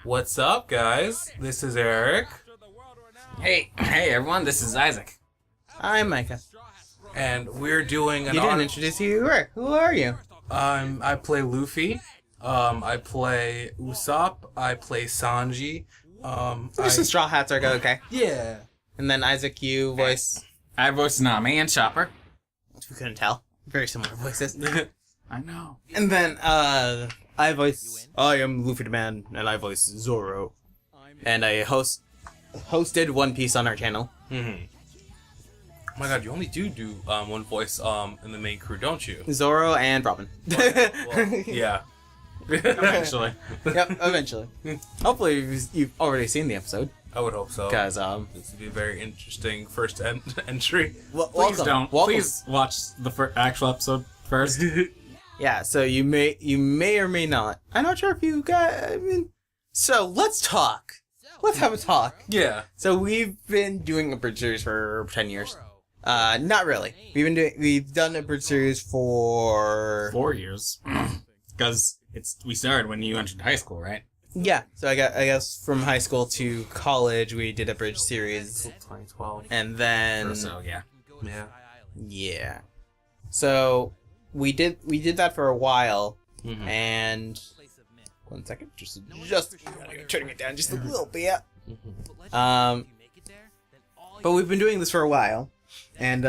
What's up, guys? This is Eric. Hey everyone, this is Isaac. I'm Micah. And we're doing an You didn't introduce who you were. Who are you? I play Luffy. I play Usopp. I play Sanji. Just the Straw Hats are okay. Yeah. And then Isaac, you voice... I voiced Nami and Chopper. We couldn't tell. Very similar voices. I know. And then, I voice... I am Luffy the Man, and I voice Zoro. And I hosted One Piece on our channel. Mm-hmm. Oh my god, you only do one voice in the main crew, don't you? Zoro and Robin. Well, yeah. Eventually. Yep, eventually. Hopefully you've already seen the episode. I would hope so. Because, this would be a very interesting first entry. Well, Please don't. Welcome. Please watch the actual episode first. Yeah, so you may or may not. I'm not sure if you got... So, let's talk. Let's have a talk. Yeah. So we've been doing a bridge series for 10 years. Not really. We've done a bridge series for 4 years. Because we started when you entered high school, right? Yeah. So I guess from high school to college we did a bridge series, 2012. and then Or so, yeah. yeah. So we did that for a while, Mm-hmm. and 1 second, just turning it down just a little bit. But we've been doing this for a while, and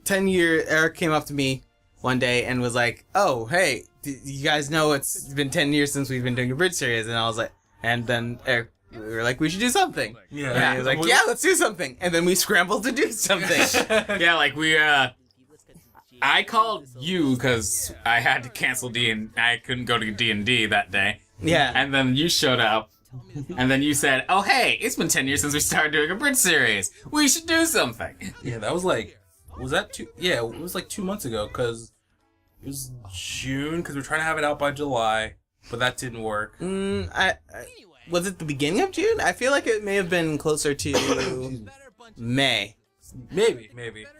10 year Eric came up to me one day and was like, "Oh, hey, you guys know it's been 10 years since we've been doing a bridge series?" And I was like, and then Eric, we were like, "We should do something." Yeah. And he was like, "Yeah, let's do something." And then we scrambled to do something. Yeah, like I called you because I had to cancel I couldn't go to D&D that day. Yeah. And then you showed up. And then you said, "Oh, hey, it's been 10 years since we started doing a bridge series. We should do something." Yeah, that was like... Was that two... Yeah, it was like 2 months ago, because... It was June, because we were trying to have it out by July, but that didn't work. Was it the beginning of June? I feel like it may have been closer to May. Maybe.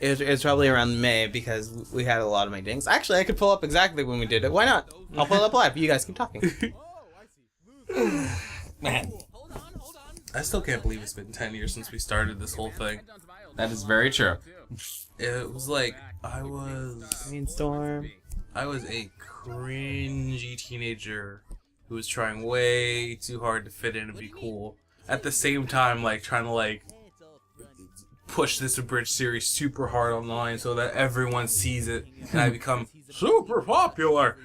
It was probably around May because we had a lot of meetings. Actually, I could pull up exactly when we did it. Why not? I'll pull it up live. You guys keep talking. Man, I still can't believe it's been 10 years since we started this whole thing. that is very true. It was like, I was Brainstorm. a cringy teenager who was trying way too hard to fit in and be cool. At the same time, like, trying to, like, push this bridge series super hard online so that everyone sees it and I become super popular.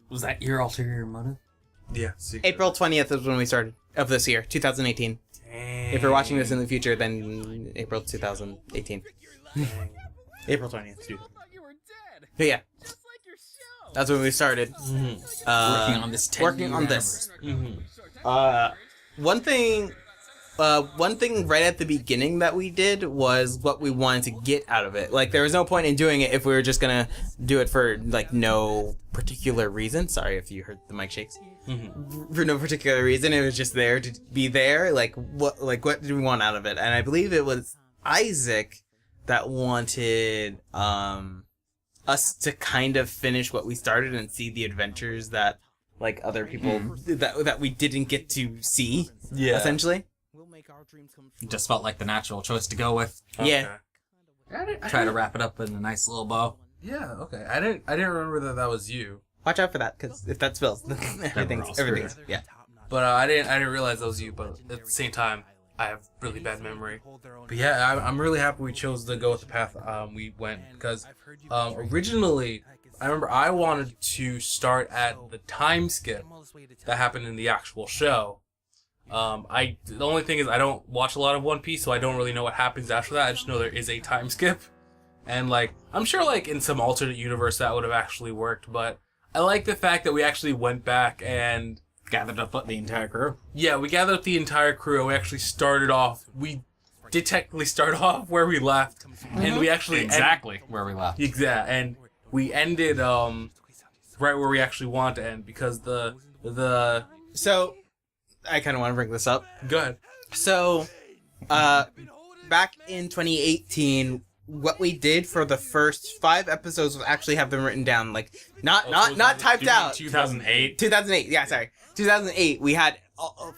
Was that your ulterior motive? Yeah. April 20th is when we started of this year, 2018. Dang. If you're watching this in the future, then April 2018. April 20th, dude. But yeah, that's when we started. Working on this 10 Working on this. Mm-hmm. One thing right at the beginning that we did was what we wanted to get out of it. Like, there was no point in doing it if we were just gonna do it for, like, no particular reason. Sorry if you heard the mic shakes. Mm-hmm. For no particular reason, it was just there to be there. Like, what did we want out of it? And I believe it was Isaac that wanted, us to kind of finish what we started and see the adventures that, like, other people, that we didn't get to see, essentially. It just felt like the natural choice to go with. Yeah. Try to wrap it up in a nice little bow. Yeah, okay. I didn't remember that was you. Watch out for that, because if that spills, everything's, yeah. But I didn't realize that was you, but at the same time, I have really bad memory. But yeah, I'm really happy we chose to go with the path we went, because originally, I remember I wanted to start at the time skip that happened in the actual show. The only thing is I don't watch a lot of One Piece, so I don't really know what happens after that. I just know there is a time skip. And, like, I'm sure, like, in some alternate universe that would have actually worked, but I like the fact that we actually went back and Gathered up the entire crew. yeah, we gathered up the entire crew and we actually started off. We did technically start off where we left, and we actually Exactly where we left. and we ended right where we actually wanted to end, because the So, I kind of want to bring this up. go ahead. So, back in 2018, what we did for the first 5 episodes was actually have them written down, like not typed You mean out. 2008. 2008, yeah, sorry, 2008. We had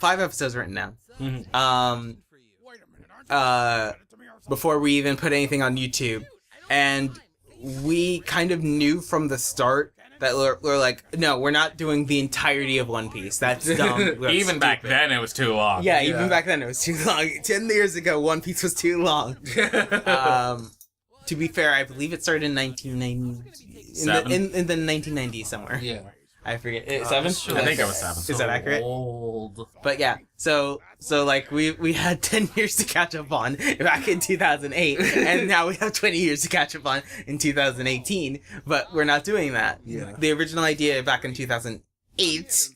5 episodes written down. Before we even put anything on YouTube, and we kind of knew from the start that we're like, no, we're not doing the entirety of One Piece. That's dumb. That's Even back stupid. then, it was too long. Yeah, Yeah. even back then it was too long. 10 years ago, One Piece was too long. To be fair, I believe it started in 1990. In the 1990s somewhere. Yeah. I forget. 7? I think I was 7. Is that accurate? Old. But yeah, so like we had 10 years to catch up on back in 2008, and now we have 20 years to catch up on in 2018. But we're not doing that. Yeah. The original idea back in 2008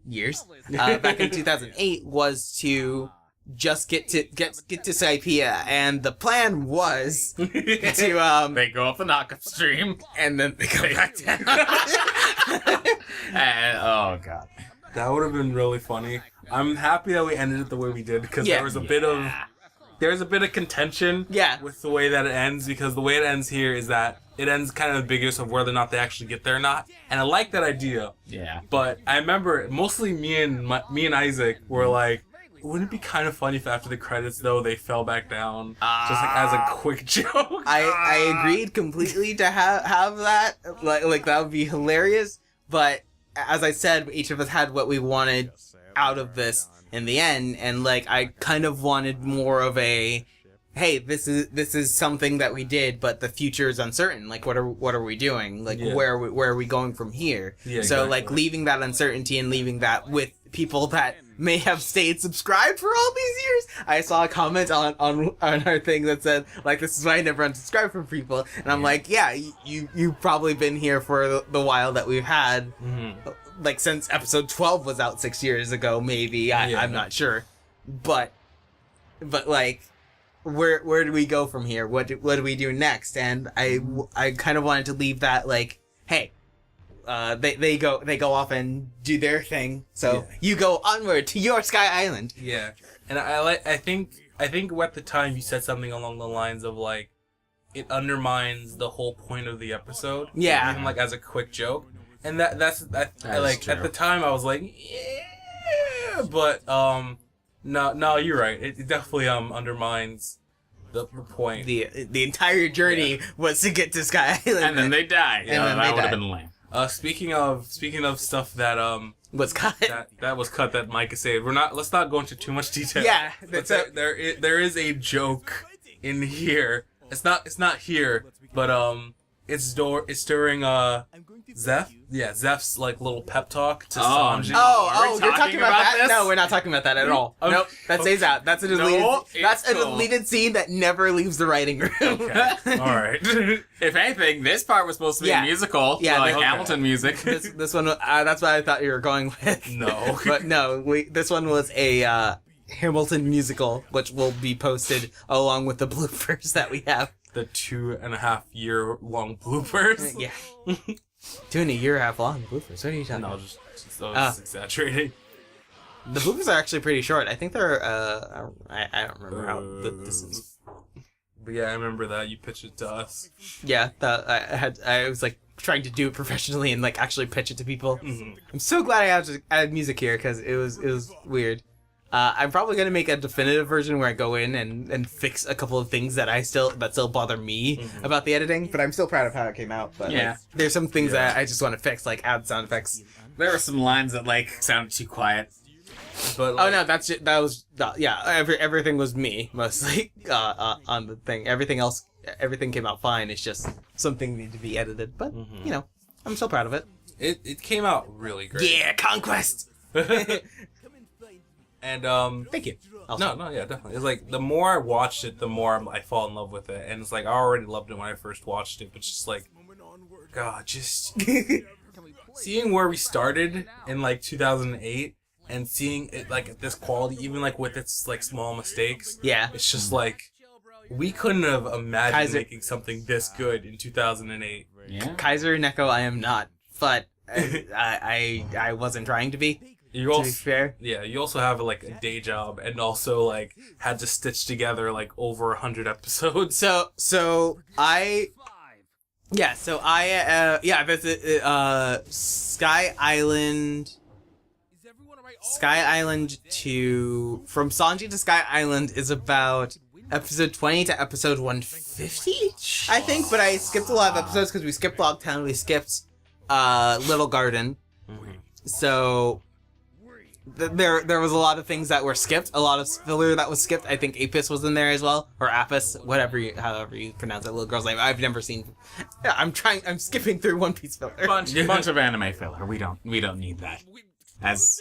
years, back in 2008 was to just get to Skypiea, and the plan was to They go up the knockup stream. and then they come back down. And, oh, God. That would have been really funny. I'm happy that we ended it the way we did because Yeah. there was a bit of contention Yeah. with the way that it ends, because the way it ends here is that it ends kind of ambiguous of whether or not they actually get there or not. And I like that idea. Yeah. But I remember mostly me and Isaac were like, wouldn't it be kind of funny if after the credits though they fell back down, just like as a quick joke? I agreed completely to have that. Like that would be hilarious. But as I said, each of us had what we wanted out of this in the end, and like I kind of wanted more of a, hey, this is something that we did, but the future is uncertain. Like, what are we doing? Like, Yeah. where are we going from here? Yeah, so exactly. like leaving that uncertainty and leaving that with people that may have stayed subscribed for all these years. I saw a comment on our thing that said, like, this is why I never unsubscribe from people, and I'm like, yeah, you've probably been here for the while that we've had, like since episode 12 was out 6 years ago, maybe. I'm not sure, but like, where do we go from here? What do we do next? And I kind of wanted to leave that like, hey, they go off and do their thing, so you go onward to your Sky Island. Yeah, and I think at the time you said something along the lines of like, it undermines the whole point of the episode. Yeah. Even like as a quick joke, and that's I like true. at the time I was like, yeah, but no, you're right. It definitely undermines the point. The entire journey was to get to Sky Island, And then they die. And then that they would have die. been lame. Speaking of stuff that was cut. that was cut that Micah saved. Let's not go into too much detail. Yeah, But that's there is a joke in here. It's not here, but it's during Zeph. Yeah, Zeph's like little pep talk to Sanji. Are we you're talking talking about about that? this? No, we're not talking about that at all. Okay. Nope, that stays out. That's a deleted. No, that's a it's cool. deleted scene that never leaves the writing room. Okay, all right. If anything, this part was supposed to be Yeah. a musical. Yeah, like okay. Hamilton music. this one, that's what I thought you were going with. No. But no, this one was a Hamilton musical, which will be posted along with the bloopers that we have. The 2.5 year long bloopers. Yeah. 2.5 years long bloopers. What are you talking No, about? just I was exaggerating. The bloopers are actually pretty short. I think they're, I don't remember how this is. But yeah, I remember that you pitched it to us. Yeah, I was like trying to do it professionally and like actually pitch it to people. Mm-hmm. I'm so glad I had music here because it was weird. I'm probably gonna make a definitive version where I go in and fix a couple of things that still bother me about the editing, but I'm still proud of how it came out. But Yeah. like, there's some things that I just want to fix, like add sound effects. There were some lines that like sounded too quiet. But Oh like, no, everything was me mostly on the thing. Everything came out fine. It's just something needed to be edited, but you know, I'm still proud of it. it came out really great. Yeah, conquest. And Thank you. no, yeah, definitely. It's like the more I watched it, the more I fall in love with it, and it's like I already loved it when I first watched it, but just like, God, just seeing where we started in like 2008 and seeing it like at this quality, even like with its like small mistakes, Yeah. it's just like we couldn't have imagined Kaiser- making something this good in 2008. Yeah. Kaiser Neko, I am not, but I wasn't trying to be. You To also, be fair. yeah, you also have like a day job and also like had to stitch together like over 100 episodes. So I visit Sky Island. Sky Island to from Sanji to Sky Island is about episode 20 to episode 150, I think. But I skipped a lot of episodes because we skipped Logtown, we skipped Little Garden, so there was a lot of things that were skipped, a lot of filler that was skipped. I think Apis was in there as well, or Apis, however you pronounce that little girl's name. I've never seen. I'm skipping through One Piece filler. Bunch of anime filler. We don't need that. As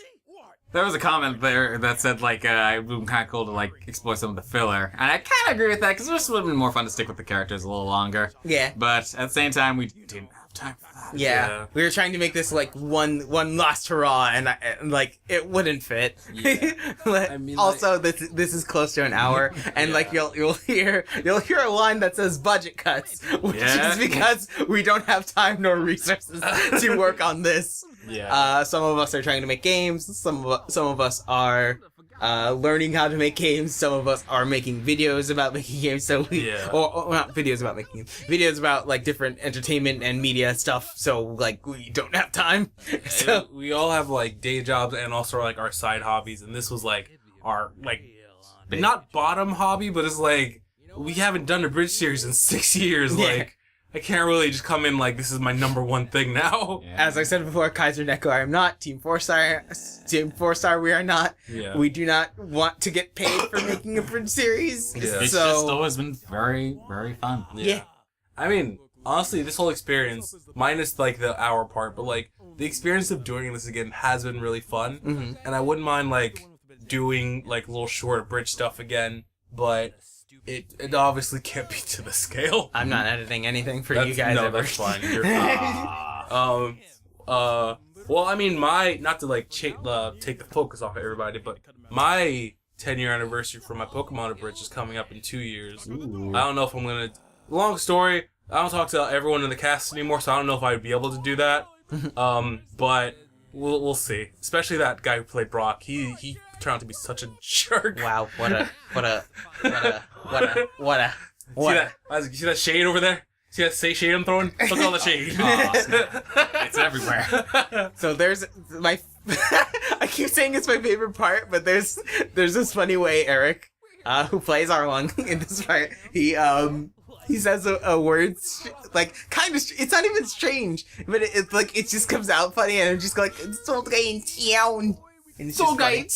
there was a comment there that said like it would be kind of cool to like explore some of the filler, and I kind of agree with that because it just would have been more fun to stick with the characters a little longer. Yeah. But at the same time, we didn't have time for that. Yeah, we were trying to make this like one last hurrah, and like it wouldn't fit. Yeah. I mean, also, this is close to an hour, and like you'll hear a line that says budget cuts, which is because we don't have time nor resources to work on this. Yeah. Some of us are trying to make games. Some of us are learning how to make games. Some of us are making videos about making games. So or not videos about making games. Videos about like different entertainment and media stuff. So like we don't have time. So we all have like day jobs and also like our side hobbies, and this was like our like not bottom hobby, but it's like we haven't done a bridge series in 6 years. Yeah. Like I can't really just come in like this is my number one thing now. Yeah. as I said before, Kaiser Neko, I am not. Team 4-Star, we are not. Yeah. We do not want to get paid for making a bridge series. Yeah. It's So just always been very, very fun. yeah. I mean, honestly, this whole experience, minus like the hour part, but like the experience of doing this again has been really fun, and I wouldn't mind like doing like little short bridge stuff again, but it obviously can't be to the scale. I'm not editing anything for That's, you guys no, ever. that's fine. You're fine. Well, I mean, not to like take the focus off of everybody, but my 10-year anniversary for my Pokemon Bridge is coming up in 2 years. Ooh. I don't know if I'm gonna. Long story. I don't talk to everyone in the cast anymore, so I don't know if I'd be able to do that. But we'll see. Especially that guy who played Brock. He turned out to be such a jerk. Wow, what a You see that shade over there? See that shade I'm throwing? Look at all the shade. It's everywhere. So there's my I keep saying it's my favorite part, but there's this funny way Eric, who plays Arlong in this part, he says a word like kind of it's not even strange, but it's like it just comes out funny, and I'm just like so guy in town. And it's just funny.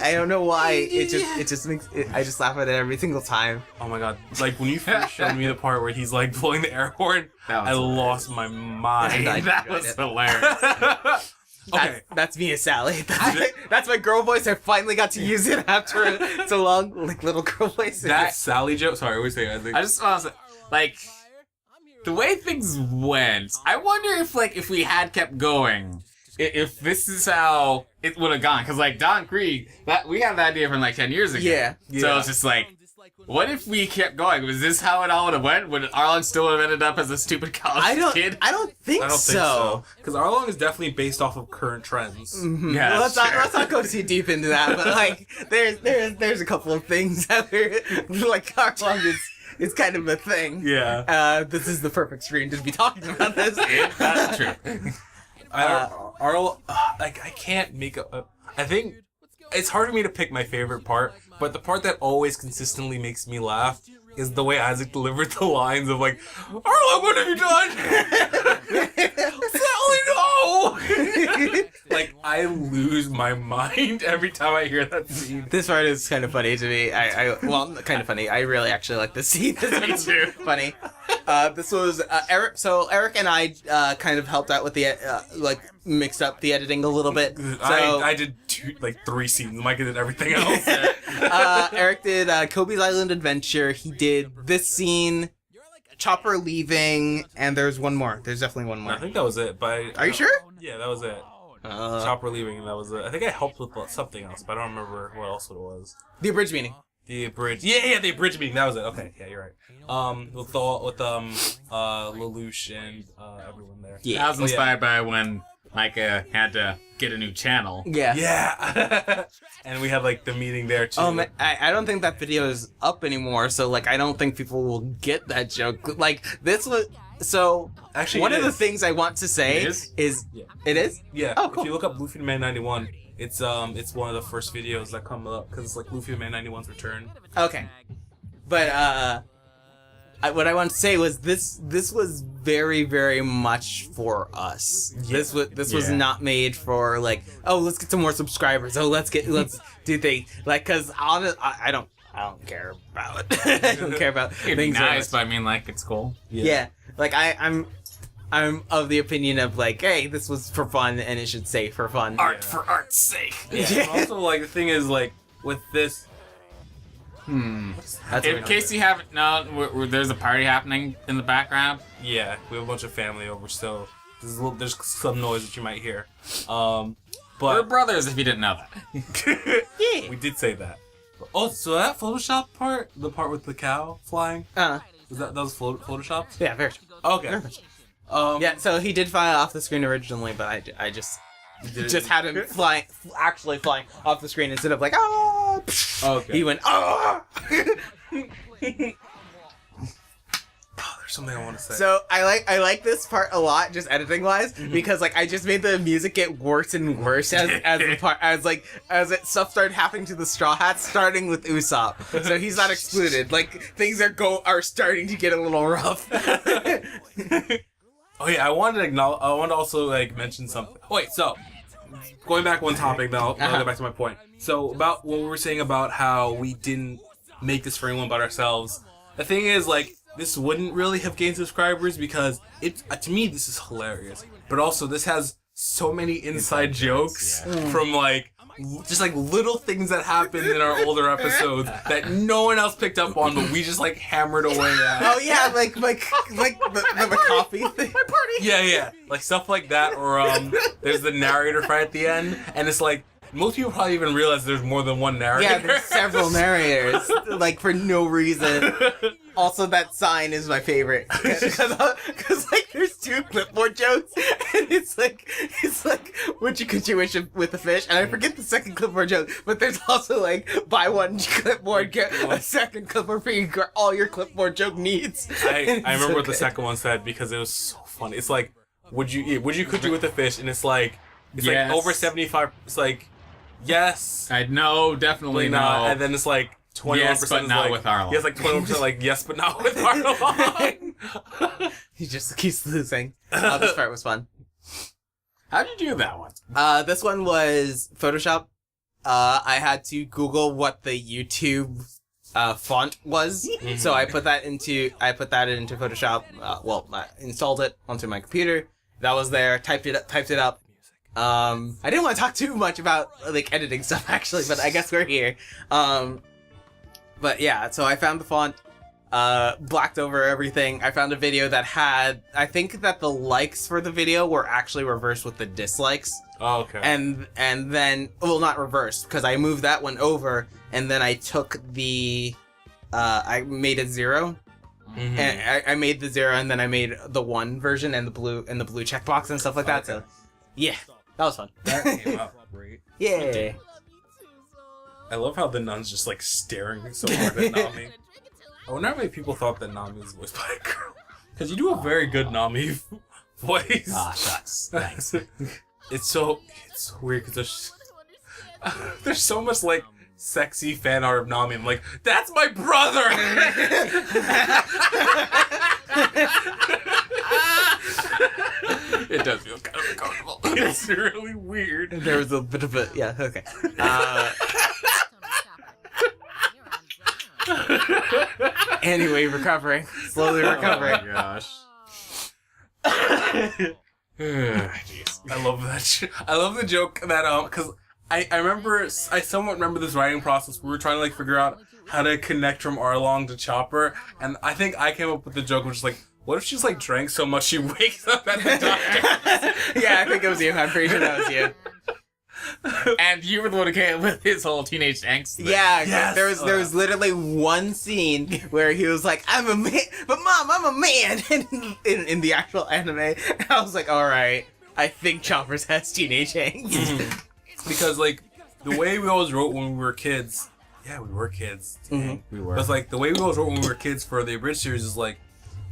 I don't know why. It just makes it, I just laugh at it every single time. Oh my god! Like when you first showed me the part where he's like blowing the air horn, I lost my mind. That was hilarious. Okay, That's me as Sally. That's my girl voice. I finally got to use it after so long, like little girl voice. that Sally joke. Sorry, what was I saying? I think I just want to say, like, the way things went, I wonder if we had kept going, if this is how it would have gone. Because, like, Don Krieg, we had that idea from, like, 10 years ago. Yeah. So it's just like, what if we kept going? Was this how it all would have went? Would Arlong still have ended up as a stupid college kid? I don't think so. Because Arlong is definitely based off of current trends. Mm-hmm. Yeah, Well, that's let's not go too deep into that. But like, there's a couple of things that we're like Arlong is kind of a thing. Yeah. This is the perfect screen to be talking about this. That's true. I can't make I think it's hard for me to pick my favorite part, but the part that always consistently makes me laugh is the way Isaac delivered the lines of like, Arlo, what have you done? Sally, no! Like, I lose my mind every time I hear that scene. This part is kind of funny to me. Well, kind of funny. I really actually like this scene. Me too. Funny. This was Eric. So Eric and I kind of helped out with the mixed up the editing a little bit. So I did 3 scenes. Mike did everything else. Eric did Kobe's Island Adventure. He did this scene, Chopper leaving, and there's one more. There's definitely one more. I think that was it. But Are you sure? Yeah, that was it. Chopper leaving, and that was it. I think I helped with something else, but I don't remember what else it was. The abridged meaning. The bridge. Yeah, the bridge meeting. That was it. Okay, yeah, you're right. With Lelouch and everyone there. Yeah. I was inspired by when Micah had to get a new channel. Yeah. Yeah. And we had like the meeting there too. Oh man, I don't think that video is up anymore. So like, I don't think people will get that joke. Like this was. So Actually, one it of the is. things I want to say is Yeah. it is. Yeah. Oh, cool. If you look up Luffy Man 91, it's one of the first videos that come up because it's like Luffy Man 91's return. Okay, but what I want to say was this was very, very much for us. This was Yeah. not made for like, oh, let's get some more subscribers. Oh, let's do things like, because I don't care about it. I don't care about It'd be things. very nice, much. but I mean, like, it's cool. Yeah, like I'm of the opinion of like, hey, this was for fun and it should stay for fun. Art for art's sake. Yeah. And also, like the thing is, like with this. That's In what case you haven't known, there's a party happening in the background. Yeah, we have a bunch of family over, so there's some noise that you might hear. We're But brothers, if you didn't know that. Yeah. we did say that. Oh, so that Photoshop part, the part with the cow flying, that was Photoshopped? Yeah, very true. Okay. Very much. Yeah. So he did fly off the screen originally, but I just had him actually flying off the screen instead of like, ah. Okay. He went, ah. Oh, there's something I want to say. So I like this part a lot, just editing wise, because like I just made the music get worse and worse as stuff started happening to the Straw Hats, starting with Usopp. So he's not excluded. Like things are starting to get a little rough. Oh yeah, I wanted to also like mention something. Oh, wait, so going back one topic, now I'll go back to my point. So about what we were saying about how we didn't make this for anyone but ourselves. The thing is, like, this wouldn't really have gained subscribers because to me this is hilarious. But also this has so many inside jokes from like just like little things that happened in our older episodes that no one else picked up on, but we just like hammered away at. Oh yeah, like the coffee thing. My party. Yeah, like stuff like that, or there's the narrator fight at the end, and it's like most people probably even realize there's more than one narrator. Yeah, there's several narrators, like for no reason. Also, that sign is my favorite because like there's two clipboard jokes, and it's like would you wish with a fish, and I forget the second clipboard joke, but there's also like buy one clipboard get a second clipboard for all your clipboard joke needs. I remember so what the good. second one said because it was so funny. It's like would you could you with a fish, and it's like Yes. like over 75. It's like yes, I'd know, definitely but not, no. and then it's like 21% Yes, but is not like, with Arlong. He has like 21% like yes, but not with Arlong. He just keeps losing. Oh, this part was fun. How'd you do that one? This one was Photoshop. I had to Google what the YouTube font was, so I put that into Photoshop. I installed it onto my computer. That was there. Typed it up. I didn't want to talk too much about like editing stuff actually, but I guess we're here. But yeah, so I found the font. Blacked over everything. I found a video that had, I think that the likes for the video were actually reversed with the dislikes. Oh, okay. And then, well, not reversed, because I moved that one over, and then I took the, I made it 0. Mhm. And I made the 0, and then I made the 1 version and the blue checkbox and stuff like that. Okay. So, yeah, that was fun. That came out great. Yeah. I love how the nun's just like staring so hard at Nami. I wonder how many people thought that Nami was voiced by a girl. Because you do a very good Nami voice. Ah, shucks. Thanks. It's so weird because there's so much like sexy fan art of Nami. I'm like, that's my brother. It does feel kind of uncomfortable. It's really weird. There was a bit of a, yeah, okay. Anyway, recovering. Slowly recovering. Oh my gosh. Jeez. I love that. I love the joke that because I remember I somewhat remember this writing process. We were trying to like figure out how to connect from Arlong to Chopper, and I think I came up with the joke, which is like, what if she's like drank so much she wakes up at the doctor? Yeah, I think it was you. I'm pretty sure that was you. And you were the one who came with his whole teenage angst thing. Yeah, Yes. there was literally one scene where he was like, "I'm a man, but Mom, I'm a man," in the actual anime. And I was like, "All right, I think Choppers has teenage angst." Because like the way we always wrote when we were kids. Yeah, we were kids. Mhm. We were. But it's like the way we always wrote when we were kids for the abridged series is like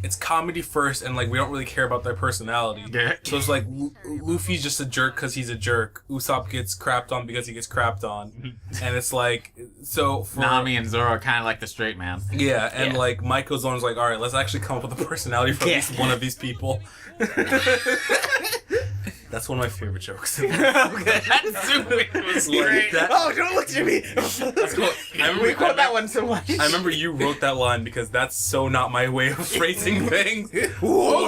it's comedy first, and like we don't really care about their personality. Yeah. So it's like Luffy's just a jerk because he's a jerk. Usopp gets crapped on because he gets crapped on, and it's like so. For, Nami and Zoro are kind of like the straight man. Yeah, and Yeah. like Michael's on is like, all right, let's actually come up with a personality for at least one of these people. That's one of my favorite jokes. Okay. That's super. It was great. that- Oh, don't look at me! We quote that one so much. I remember you wrote that line because that's so not my way of phrasing things. Whoa,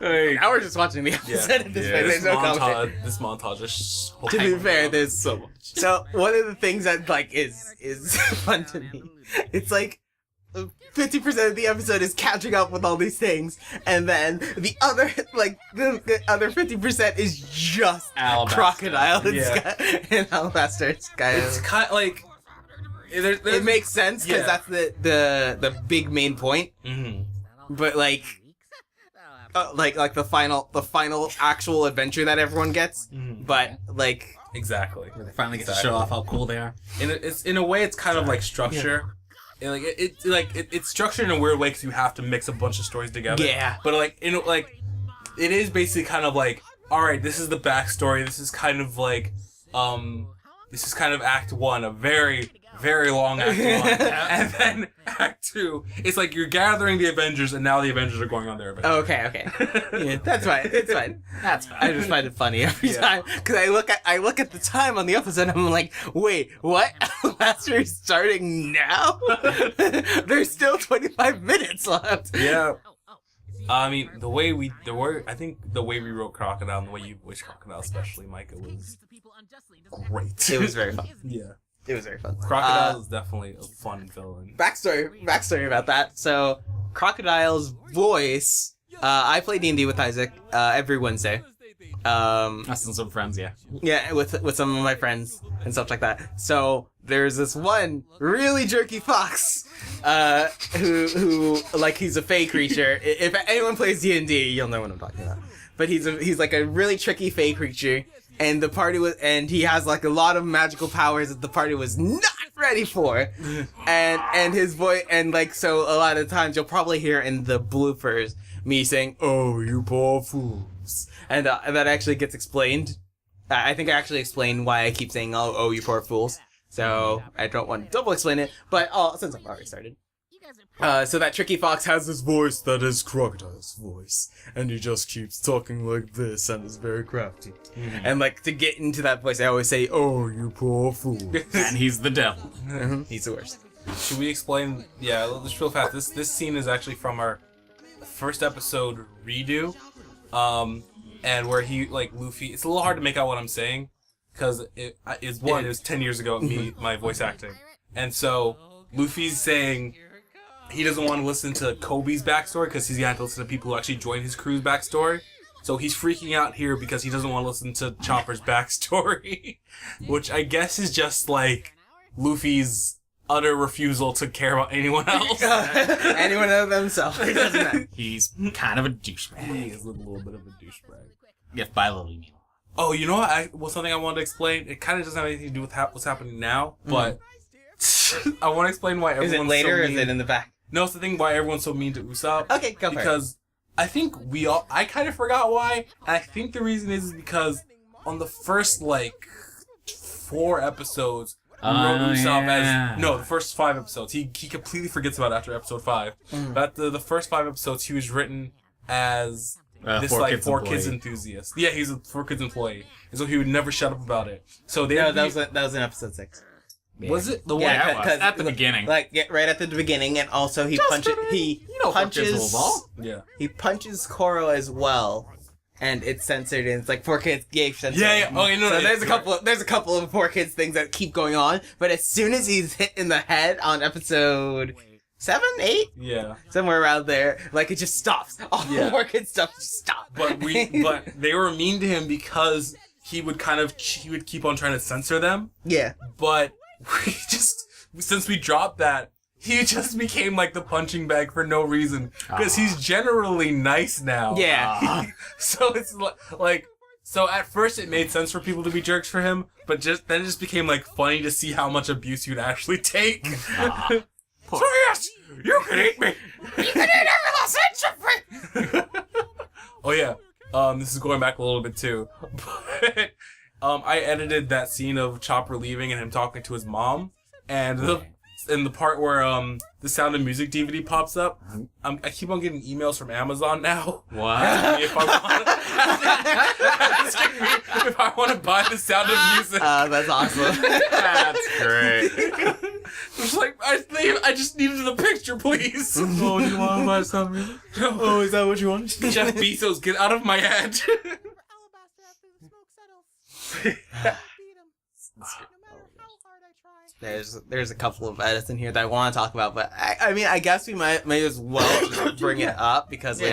now we're just watching the episode at this point. There's no commentary. This montage is so To be fair, there's so much. So one of the things that like is fun to me, it's like 50% of the episode is catching up with all these things, and then the other the other 50% is just Alabaster. Crocodile and, Yeah. and Alabaster Sky. It's kind of like It makes sense because Yeah. that's the big main point, Mhm. but like the final actual adventure that everyone gets, Mhm. but like Exactly. They finally get to show off how cool they are. And it's in a way, it's kind of like structure. And like it's structured in a weird way because you have to mix a bunch of stories together. Yeah. But like it is basically kind of like, all right, this is the backstory. This is kind of like this is kind of Act 1, a very very long Act 1, and then Act 2. It's like you're gathering the Avengers, and now the Avengers are going on their adventure. okay, yeah, that's fine. It's fine. That's fine. I just find it funny every Yeah. time because I look at the time on the episode and I'm like, wait, what? Alabaster is starting now? There's still 25 minutes left. Yeah. I mean, I think the way we wrote Crocodile and the way you voiced Crocodile, especially Micah, was great. It was very fun. Yeah. It was very fun. Crocodile is definitely a fun villain. Backstory about that. So Crocodile's voice. I play D&D with Isaac every Wednesday. Us and some friends, yeah. Yeah, with some of my friends and stuff like that. So there's this one really jerky fox, who like he's a fey creature. If anyone plays D&D, you'll know what I'm talking about. But he's like a really tricky fey creature, and he has like a lot of magical powers that the party was not ready for, and his voice, and like so a lot of times you'll probably hear in the bloopers me saying, "Oh, you poor fools," and that actually gets explained. I think I actually explained why I keep saying, "Oh, you poor fools." So I don't want to double explain it, but since I've already started. So that tricky fox has this voice that is Crocodile's voice, and he just keeps talking like this and is very crafty. And like to get into that voice, I always say, "Oh, you poor fool." And he's the devil. He's the worst. Should we explain? Yeah, just real fast. This scene is actually from our first episode redo, and where he like Luffy. It's a little hard to make out what I'm saying because it was 10 years ago. My voice acting, and so Luffy's saying he doesn't want to listen to Kobe's backstory because he's gonna have to listen to people who actually joined his crew's backstory. So he's freaking out here because he doesn't want to listen to Chopper's backstory, which I guess is just like Luffy's utter refusal to care about anyone else. Anyone other than himself. It doesn't matter. He's kind of a douchebag. He is a little bit of a douchebag. If by little you mean. Oh, you know what? Something I wanted to explain. It kind of doesn't have anything to do with what's happening now, but I want to explain why everyone's Is it later so or is mean. it in the back? No, it's the thing why everyone's so mean to Usopp. Okay, go for it. Because I think I kind of forgot why, and I think the reason is because on the first, 4 episodes, we wrote Usopp as... No, the first 5 episodes. He completely forgets about it after episode 5. But the first 5 episodes, he was written as this, 4Kids enthusiast. Yeah, he's a 4Kids employee. And so he would never shut up about it. So that was in episode 6. Was it? The one... Yeah, it was. At the beginning. Like, right at the beginning, and also he punches... Yeah. He punches Koro as well, and it's censored, and it's like 4Kids gay censored. Yeah. Oh, no. So there's a couple of 4Kids things that keep going on, but as soon as he's hit in the head on episode 7, 8, Yeah. somewhere around there. Like it just stops. All the work and stuff just stop. But they were mean to him because he would keep on trying to censor them. Yeah. But since we dropped that, he just became like the punching bag for no reason because he's generally nice now. Yeah. So it's like. So at first it made sense for people to be jerks for him, but then it just became like funny to see how much abuse he'd actually take. So yes, you can eat me. You can eat every little inch of me. Oh yeah, this is going back a little bit too, but I edited that scene of Chopper leaving and him talking to his mom, and the part where the Sound of Music DVD pops up, I keep on getting emails from Amazon now. What? Asking me if I want to buy the Sound of Music. That's awesome. That's great. It's like I just needed the picture, please. Oh, do you want to buy something? Oh, is that what you want? Jeff Bezos, get out of my head. There's a couple of edits in here that I want to talk about, but I mean, I guess we may as well just bring it up because we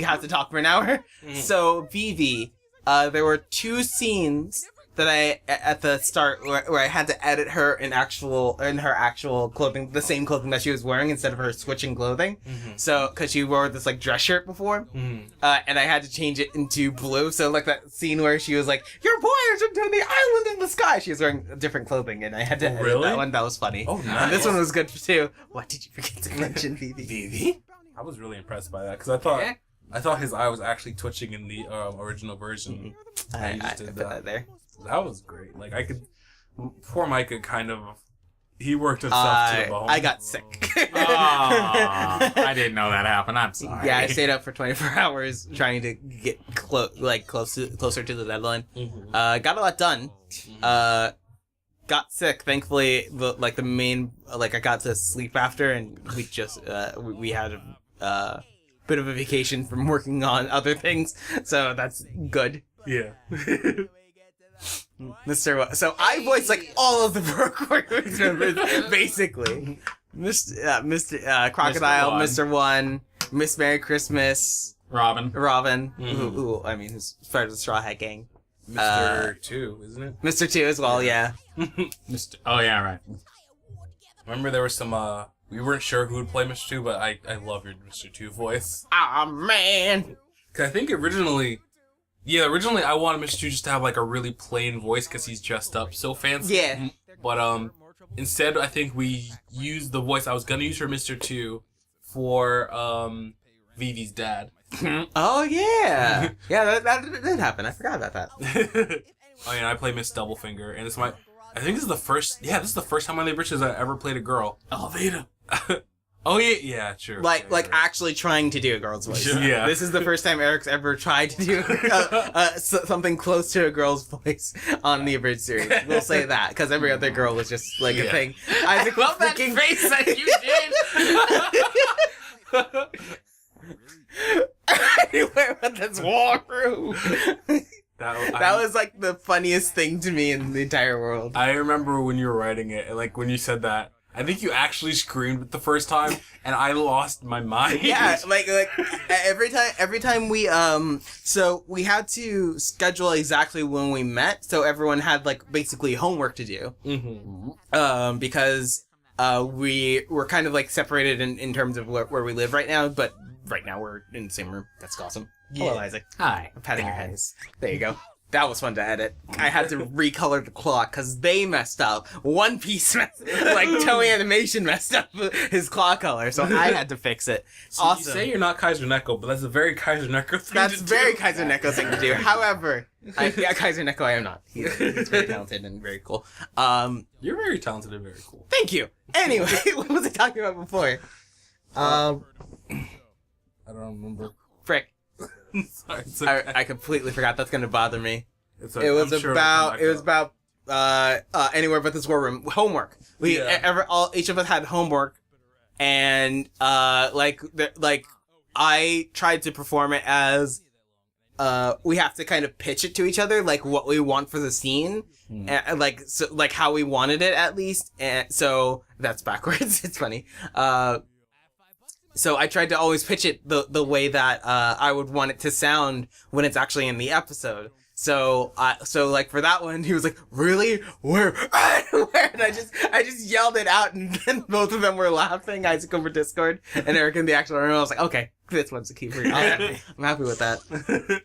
have to talk for an hour. So Vivi, there were 2 scenes that I at the start where I had to edit her in her actual clothing, the same clothing that she was wearing instead of her switching clothing. So because she wore this like dress shirt before, and I had to change it into blue. So like that scene where she was like, "Your voyage into the island in the sky." She was wearing different clothing, and I had to edit that one. That was funny. Oh, nice. And this one was good too. What did you forget to mention, Vivi? Vivi? I was really impressed by that because I thought his eye was actually twitching in the original version. I put that there. That was great. Like poor Micah he worked himself to the bone. I got sick. I didn't know that happened. I'm sorry. Yeah, I stayed up for 24 hours trying to get closer to the deadline. Got a lot done. Got sick. Thankfully, I got to sleep after, and we just we had a bit of a vacation from working on other things, so that's good. Yeah. So I voiced like all of the Brookworks members, basically. Mr. Crocodile, Mr. One, Miss Merry Christmas, Robin. who who's part of the Straw Hat Gang. Mr. 2, isn't it? Mr. 2 as well, yeah. Oh yeah, right. Remember there was some we weren't sure who would play Mr. 2, but I love your Mr. 2 voice. Ah, man. Cause I think originally I wanted Mr. 2 just to have like a really plain voice because he's dressed up so fancy. Yeah. But instead I think we used the voice I was gonna use for Mr. 2 for Vivi's dad. Oh yeah. Yeah, that did happen. I forgot about that. Oh yeah, I play Miss Doublefinger, and I think this is the first time on the Britches I ever played a girl. Alveda. Oh yeah, true. Like actually trying to do a girl's voice. Yeah. This is the first time Eric's ever tried to do something close to a girl's voice on the Abridged series. We'll say that, because every other girl was just like a thing. I love that face that you did. Anyway, but that's Walkthrough. That was like the funniest thing to me in the entire world. I remember when you were writing it, and like when you said that, I think you actually screamed it the first time, and I lost my mind. Yeah, like every time we so we had to schedule exactly when we met, so everyone had like basically homework to do. Because we were kind of like separated in terms of where we live right now, but right now we're in the same room. That's awesome. Yeah. Hello, Isaac. Hi. I'm patting your head. There you go. That was fun to edit. I had to recolor the clock because they messed up. One Piece like Toei Animation messed up his claw color, so I had to fix it. So awesome. You say you're not Kaiser Neko, but that's a very Kaiser Neko thing That's to very do. Kaiser Neko thing to do. However, Kaiser Neko I am not. He's very talented and very cool. You're very talented and very cool. Thank you. Anyway, what was I talking about before? I don't remember. Frick. Sorry, it's okay. I completely forgot. That's gonna bother me. Okay. It was about Anywhere But This War Room homework. Each of us had homework, and I tried to perform it as we have to kind of pitch it to each other, like what we want for the scene, and like how we wanted it at least. And so that's backwards. It's funny. So I tried to always pitch it the way that I would want it to sound when it's actually in the episode. So like for that one, he was like, "Really? Where?" Where? And I just yelled it out, and then both of them were laughing. Isaac over Discord, and Eric in the actual room. I was like, "Okay, this one's a keeper. I'm happy with that."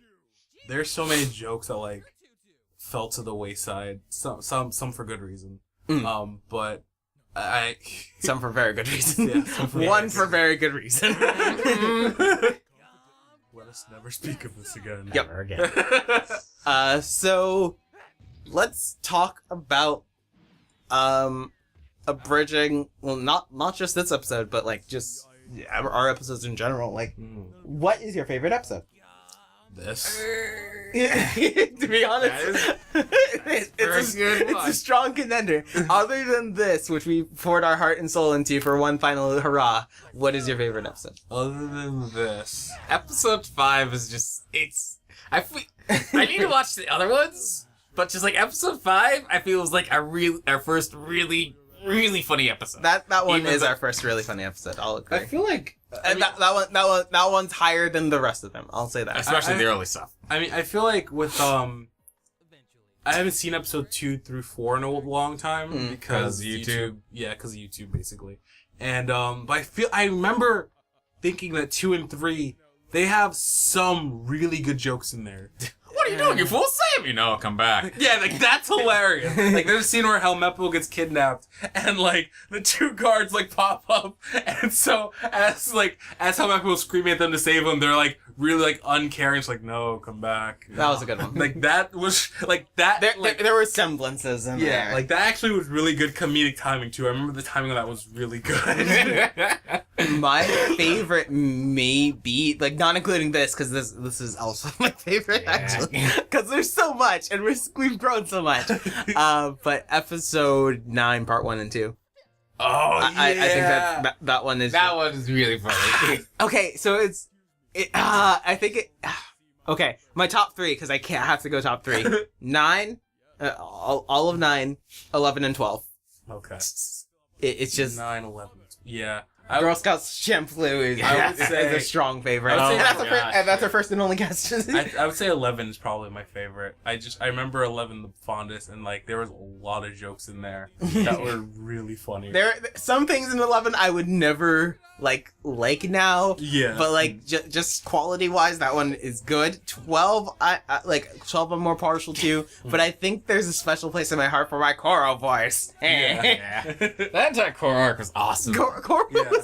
There's so many jokes that like fell to the wayside. Some for good reason. But I some for very good reason. Yeah, some for one for very good reason. Let us never speak of this again. Yep. Never again. So let's talk about abridging. Well, not just this episode, but like just our episodes in general. Like, what is your favorite episode? This. To be honest, it's a strong contender. Other than this, which we poured our heart and soul into for one final hurrah, what is your favorite episode? Other than this, Episode 5 is just, I need to watch the other ones, but just like episode 5, I feel was like our first really funny episode. That one Even is the- our first really funny episode. I'll agree. I feel like And that one's higher than the rest of them. I'll say that. Especially the early stuff. I mean, I feel like with I haven't seen episode 2 through 4 in a long time because YouTube. Yeah, because of YouTube basically. And but I remember thinking that 2 and 3 they have some really good jokes in there. What are you doing, you fool? Save me! No, come back. Yeah, like that's hilarious. Like there's a scene where Helmeppo gets kidnapped and like the 2 guards like pop up, and so as Helmeppo's screaming at them to save him, they're like really like uncaring. It's like, no, come back. That was a good one. Like that was like that. There were semblances in there. Like that actually was really good comedic timing too. I remember the timing of that was really good. My favorite may be, like, not including this, because this is also my favorite, actually. Because there's so much, and we've grown so much. But episode 9, part 1 and 2. Oh, yeah. I think that one is... That one is really funny. Okay, so okay, my top 3, because I have to go top 3. 9, all of 9, 11, and 12. Okay. It's just... 9/11. Yeah. Girl Scouts shampoo is a strong favorite. I would say- and that's our first and only guest. I would say 11 is probably my favorite. I remember 11 the fondest, and like there was a lot of jokes in there that were really funny. There some things in 11 I would never like now. Yeah. But like just quality wise, that one is good. 12, I 12 I'm more partial to, but I think there's a special place in my heart for my Koro voice. Yeah. That entire core arc was awesome. Koro was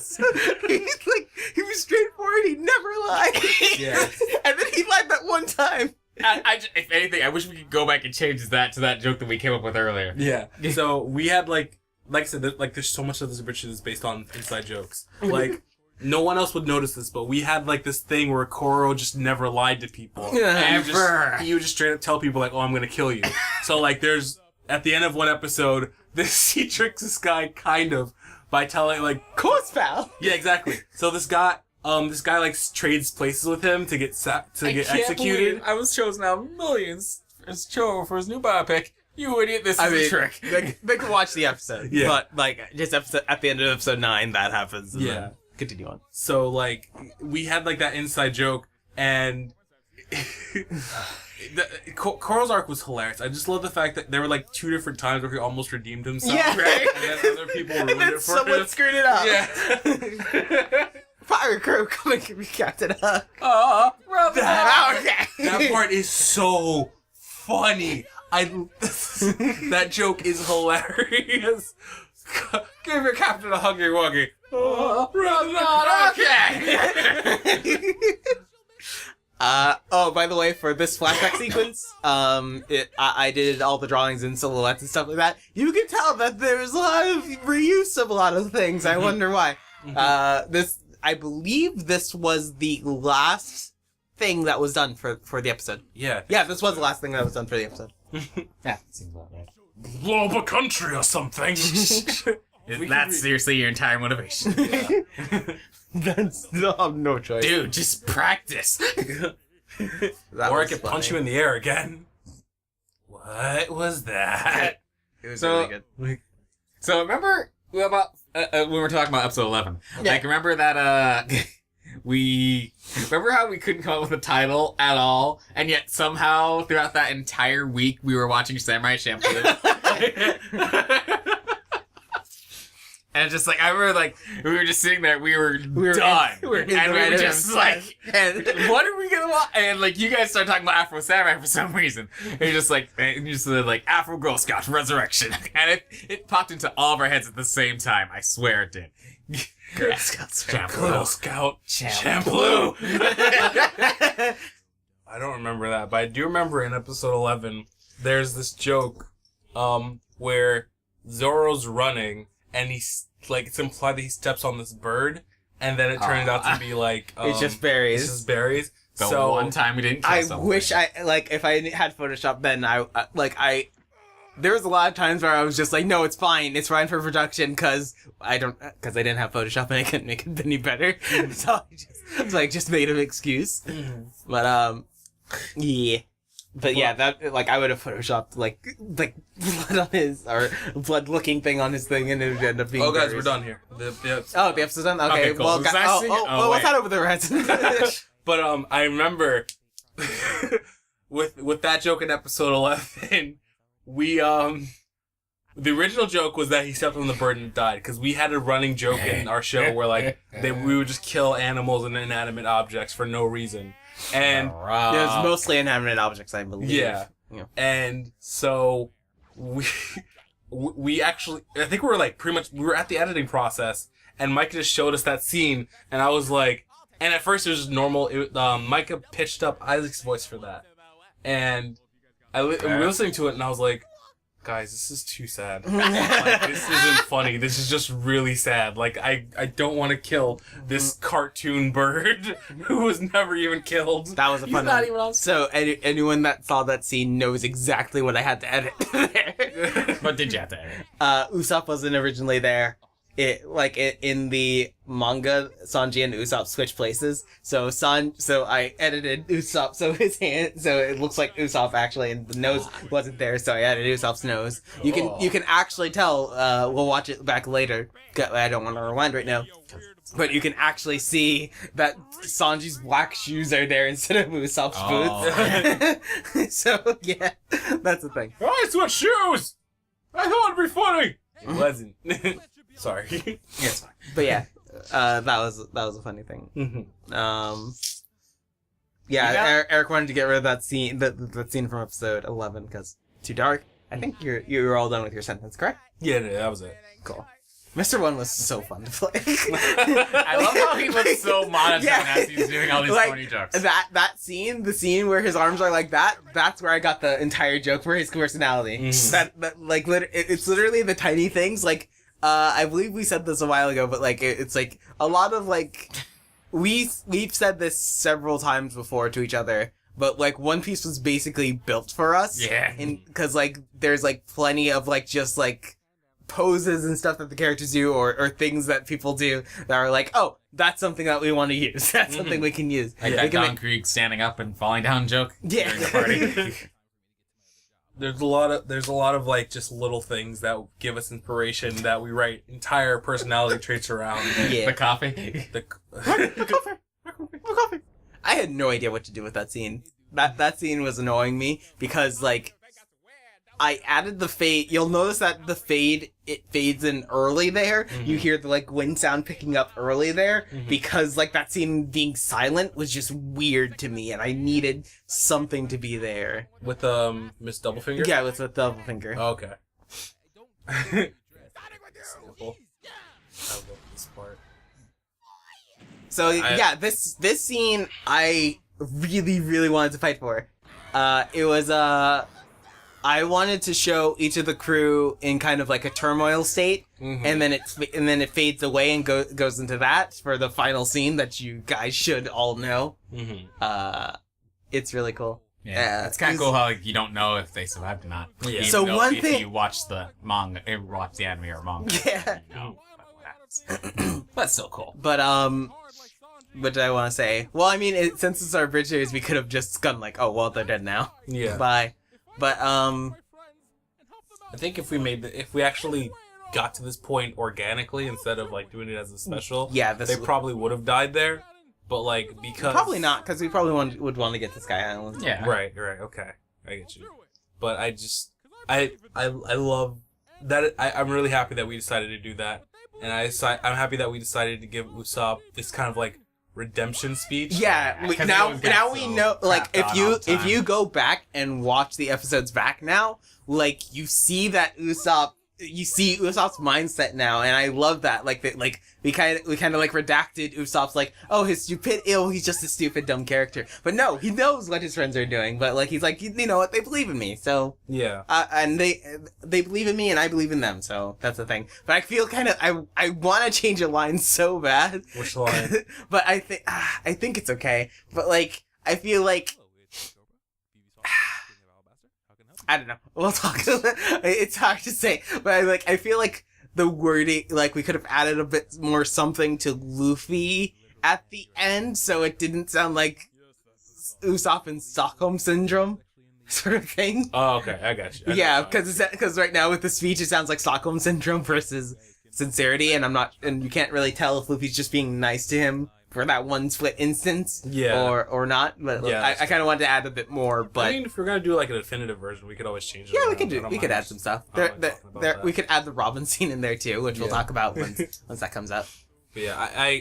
he was straightforward. He never lied. Yeah. And then he lied that one time. If anything, I wish we could go back and change that to that joke that we came up with earlier. Yeah. So we had like I said, there's so much of this bridge that's based on inside jokes. Like no one else would notice this, but we had like this thing where Koro just never lied to people. Ever. He would just straight up tell people like, "Oh, I'm gonna kill you." So like, there's at the end of one episode, he tricks this guy kind of by telling like, Course, pal. yeah, exactly. So this guy like trades places with him to get executed. I was chosen out of millions as Cho for his new biopic. You idiot! This is a trick. They can watch the episode. Yeah. But like just at the end of episode 9, that happens. And Yeah. then continue on. So like we had like that inside joke, and Koro's arc was hilarious. I just love the fact that there were like 2 different times where he almost redeemed himself, Yeah. right? And then other people ruined And then it for someone him. screwed it up. Yeah. Fire crew, come and give me Captain Hook. Brother. That part is so funny. That joke is hilarious. Give your captain a huggy wuggy. By the way, for this flashback sequence, I did all the drawings and silhouettes and stuff like that. You can tell that there's a lot of reuse of a lot of things. I wonder why. I believe this was the last thing that was done for the episode. Yeah. Yeah, this was the last thing that was done for the episode. Yeah, seems about right. Blow up a country or something. That's seriously your entire motivation. That's no choice. Dude, just practice. Or I could punch you in the air again. What was that? It was So- really good. So remember about when we were talking about episode 11? Yeah. Like remember that remember how we couldn't come up with a title at all, and yet somehow throughout that entire week we were watching Samurai Champloo. And just like I remember, like we were just sitting there, we were done, we were in and the we were right just of- like, and what are we gonna watch? And like you guys started talking about Afro Samurai for some reason. And you're just like, and you just said like Afro Girl Scout Resurrection, and it popped into all of our heads at the same time. I swear it did. Girl Scouts. Girl Scout Champloo. Champloo. I don't remember that, but I do remember in episode 11, there's this joke, where Zoro's running, and it's implied that he steps on this bird, and then it turns out to be like, It's just berries. It's just berries. The So one time we didn't kill I something. wish if I had Photoshop then there was a lot of times where I was just like, no, it's fine. It's fine for production because I didn't have Photoshop and I couldn't make it any better. So I just made an excuse. But, yeah. But yeah, that, like, I would have Photoshopped, like, blood on his, or blood-looking thing on his thing, and it would end up being Oh, guys, berries. we're done here. The Oh, the episode's done? Okay, Okay, cool. well, Was I seeing it? Oh, what's wait. that over there, Ransom? But I remember with that joke in episode 11, we the original joke was that he stepped on the bird and died, because we had a running joke in our show where like we would just kill animals and inanimate objects for no reason, and It was mostly inanimate objects, I believe. yeah. And so we actually, I think we were like pretty much, we were at the editing process, and Micah just showed us that scene, and I was like, and at first it was just normal. Micah pitched up Isaac's voice for that, and we were listening to it, and I was like, guys, this is too sad. Like, this isn't funny. This is just really sad. Like, I don't want to kill this cartoon bird who was never even killed. That was a He's fun not one. even on. So anyone that saw that scene knows exactly what I had to edit there. What did you have to edit? Usopp wasn't originally there. In the manga, Sanji and Usopp switch places. So I edited Usopp so it looks like Usopp actually, and the nose wasn't there, so I added Usopp's nose. You can actually tell. We'll watch it back later. I don't want to rewind right now. But you can actually see that Sanji's black shoes are there instead of Usopp's boots. So yeah, that's the thing. I switch shoes! I thought it'd be funny! It wasn't. Sorry. Yes, fine. But yeah, that was a funny thing. Yeah. Eric wanted to get rid of that scene, that scene from episode 11 because too dark. I think you were all done with your sentence, correct? Yeah, that was it. Cool. Mr. One was so fun to play. I love how he looks so monotone as he's doing all these funny jokes. That scene, the scene where his arms are like that, that's where I got the entire joke for his personality. It's literally the tiny things. Like, I believe we said this a while ago, but like, it's like a lot of like, we've said this several times before to each other, but like One Piece was basically built for us. Yeah. Because like, there's like plenty of like, just like, poses and stuff that the characters do or things that people do that are like, oh, that's something that we want to use. That's something we can use. Like that Don Krieg standing up and falling down joke Yeah. during the party. There's a lot of like just little things that give us inspiration that we write entire personality traits around. Yeah. The coffee. The Coffee. I had no idea what to do with that scene. That scene was annoying me because like I added the fade. You'll notice that the fade, it fades in early there. Mm-hmm. You hear the like wind sound picking up early there because like that scene being silent was just weird to me and I needed something to be there. with Miss Doublefinger. Yeah, with the double finger. Oh, okay. Simple. I love this part. So yeah, this scene I really, really wanted to fight for. It was I wanted to show each of the crew in kind of like a turmoil state, and then it fades away and goes into that for the final scene that you guys should all know. It's really cool. Yeah, it's kind of cool how like, you don't know if they survived or not. Yeah. Even So though one if thing- you watch the manga, watch the anime or manga, Yeah. you know what happens. That's still cool. But what did I want to say? Well, I mean, since it's our bridge series, we could have just gone like, oh, well, they're dead now. Yeah. Bye. But, I think if we actually got to this point organically instead of like doing it as a special, they probably would have died there. But like, because probably not, because we probably would want to get to Sky Island. Yeah. Right, okay, I get you. But I love that. I'm really happy that we decided to do that, and I'm happy that we decided to give Usopp this kind of like redemption speech. Yeah, now we know. Like, if you go back and watch the episodes back now, like you see that Usopp's mindset now, and I love that. Like we kind of like redacted Usopp's like, oh, he's just a stupid dumb character. But no, he knows what his friends are doing. But like he's like, you know what, they believe in me, so yeah. And they believe in me, and I believe in them. So that's the thing. But I feel kind of I want to change a line so bad. Which line? But I think it's okay. But like I feel like. I don't know. We'll talk. It's hard to say, but I feel like the wording, like we could have added a bit more something to Luffy at the end, so it didn't sound like Usopp and Stockholm syndrome sort of thing. Oh, okay, I got you. Yeah, because right now with the speech, it sounds like Stockholm syndrome versus sincerity, and you can't really tell if Luffy's just being nice to him for that one split instance, or not. But I kind of wanted to add a bit more. But I mean, if we're gonna do like a definitive version, we could always change it. Yeah, around. we could add some stuff. We could add the Robin scene in there too, which we'll talk about once that comes up. But yeah,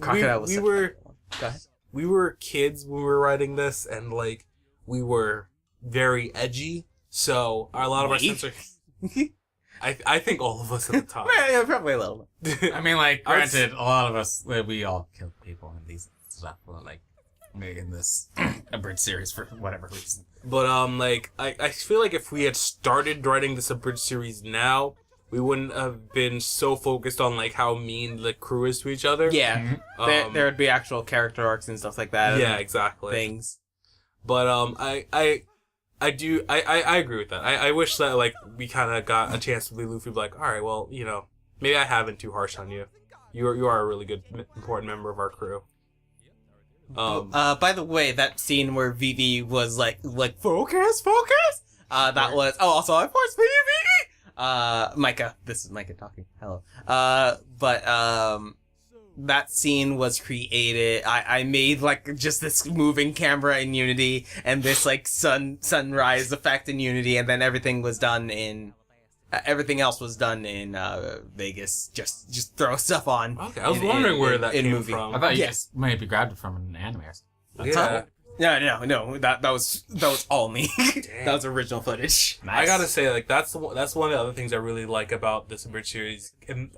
Crocodile was Go ahead. We were kids when we were writing this, and like we were very edgy. So a lot of our censor. I think all of us at the time. Yeah, probably a little bit. I mean, like, granted, a lot of us, we all killed people in these stuff, like, in this abridged series for whatever reason. But, like, I feel like if we had started writing this abridged series now, we wouldn't have been so focused on, like, how mean the crew is to each other. Yeah. There would be actual character arcs and stuff like that. Yeah, exactly. Things. But, I agree with that. I wish that, like, we kind of got a chance to be Luffy, be like, alright, well, you know, maybe I haven't too harsh on you. You are a really good, important member of our crew. By the way, that scene where Vivi was like, focus! That was, also, of course, Vivi! Micah. This is Micah talking. Hello. That scene was created. I made like just this moving camera in Unity and this like sunrise effect in Unity, and then everything was done in everything else was done in Vegas. Just throw stuff on. Okay, I was wondering where that came from. I thought you just maybe grabbed it from an anime. Yeah. No. That was all me. That was original footage. Nice. I gotta say, like that's one of the other things I really like about this abridged series, and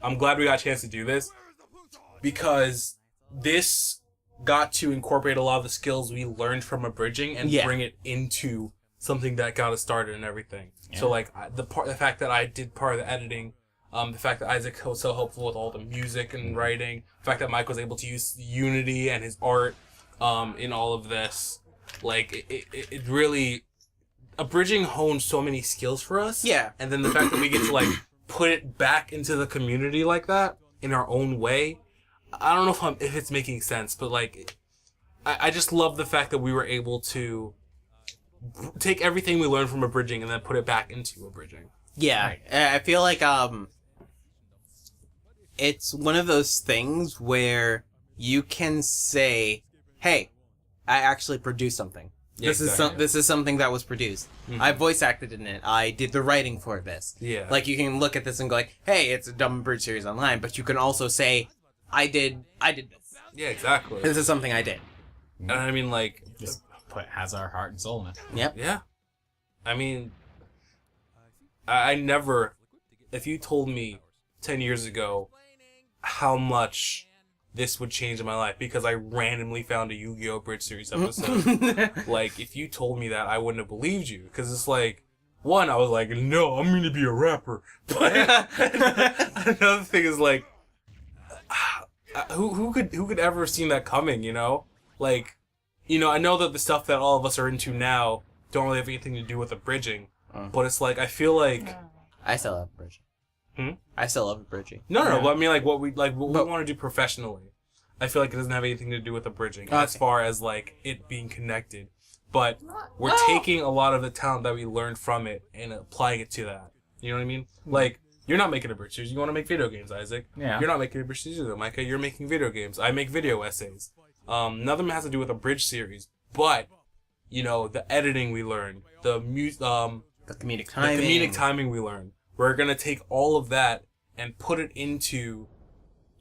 I'm glad we got a chance to do this. Because this got to incorporate a lot of the skills we learned from abridging and bring it into something that got us started and everything. Yeah. So like the fact that I did part of the editing, the fact that Isaac was so helpful with all the music and writing, the fact that Mike was able to use Unity and his art in all of this, like it really abridging honed so many skills for us. Yeah, and then the fact that we get to like put it back into the community like that in our own way. I don't know if it's making sense, but like, I just love the fact that we were able to take everything we learned from abridging and then put it back into abridging. Yeah, right. I feel like it's one of those things where you can say, "Hey, I actually produced something. Yeah, this is something that was produced. Mm-hmm. I voice acted in it. I did the writing for this." Yeah, like you can look at this and go like, "Hey, it's a dumb abridged series online," but you can also say, I did this. Yeah, exactly. This is something I did. And I mean, like, just has our heart and soul in it. Yep. Yeah. I mean, I never, if you told me 10 years ago how much this would change in my life because I randomly found a Yu-Gi-Oh! Bridge series episode, like, if you told me that, I wouldn't have believed you. Because it's like, one, I was like, no, I'm going to be a rapper. But another thing is like, who could ever have seen that coming, you know? Like, you know, I know that the stuff that all of us are into now don't really have anything to do with abridging, but it's like, I feel like... I still have abridging. I still love abridging. No, but I mean, like, what we want to do professionally. I feel like it doesn't have anything to do with abridging as far as, like, it being connected. But we're taking a lot of the talent that we learned from it and applying it to that. You know what I mean? Like, you're not making a bridge series. You want to make video games, Isaac. Yeah. You're not making a bridge series either, Micah. You're making video games. I make video essays. None of them has to do with a bridge series. But, you know, the editing we learned, the comedic timing we learned. We're going to take all of that and put it into...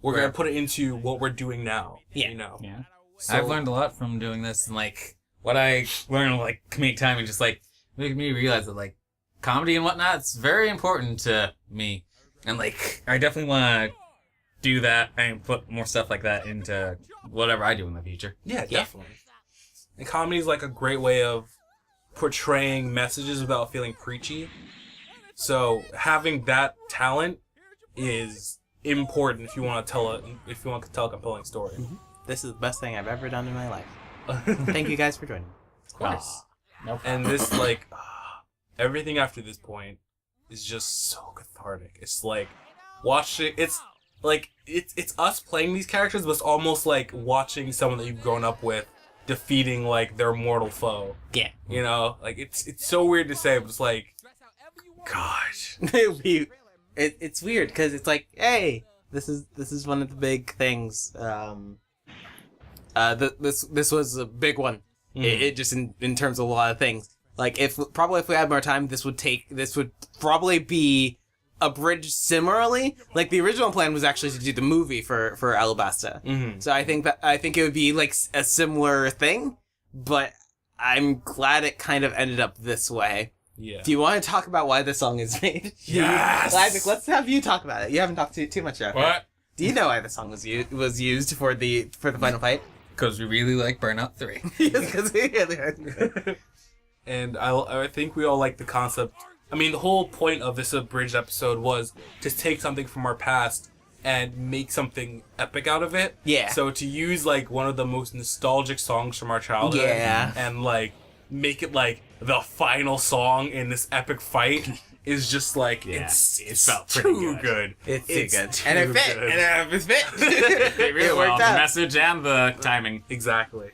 We're going to put it into what we're doing now. Yeah. You know? Yeah. So, I've learned a lot from doing this, and, like, what I learned, like, comedic timing just, like, made me realize that, like, comedy and whatnot, it's very important to me. And, like, I definitely want to do that and put more stuff like that into whatever I do in the future. Yeah, definitely. And comedy is, like, a great way of portraying messages without feeling preachy. So having that talent is important if you want to tell a compelling story. This is the best thing I've ever done in my life. Thank you guys for joining me. Of course. No And this, like, everything after this point is just so cathartic. It's like watching. It's like it's us playing these characters, but it's almost like watching someone that you've grown up with defeating like their mortal foe. Yeah. You know, like it's so weird to say, but it's like, gosh. It's weird because it's like, hey, this is one of the big things. This was a big one. It just in terms of a lot of things. Like if we had more time, this would probably be abridged similarly. Like the original plan was actually to do the movie for Alabasta. So I think it would be like a similar thing, but I'm glad it kind of ended up this way. Yeah. Do you want to talk about why the song is made? Yes! Isaac, let's have you talk about it. You haven't talked too much yet. What? Do you know why the song was used for the final fight? Because we really like Burnout 3. Yes, because we really And I think we all like the concept. I mean, the whole point of this abridged episode was to take something from our past and make something epic out of it. Yeah. So to use like one of the most nostalgic songs from our childhood, and like make it like the final song in this epic fight is just like it felt too good. It's too good. Too And it fit. good. And it fit. It really worked The out. message and the timing. Exactly.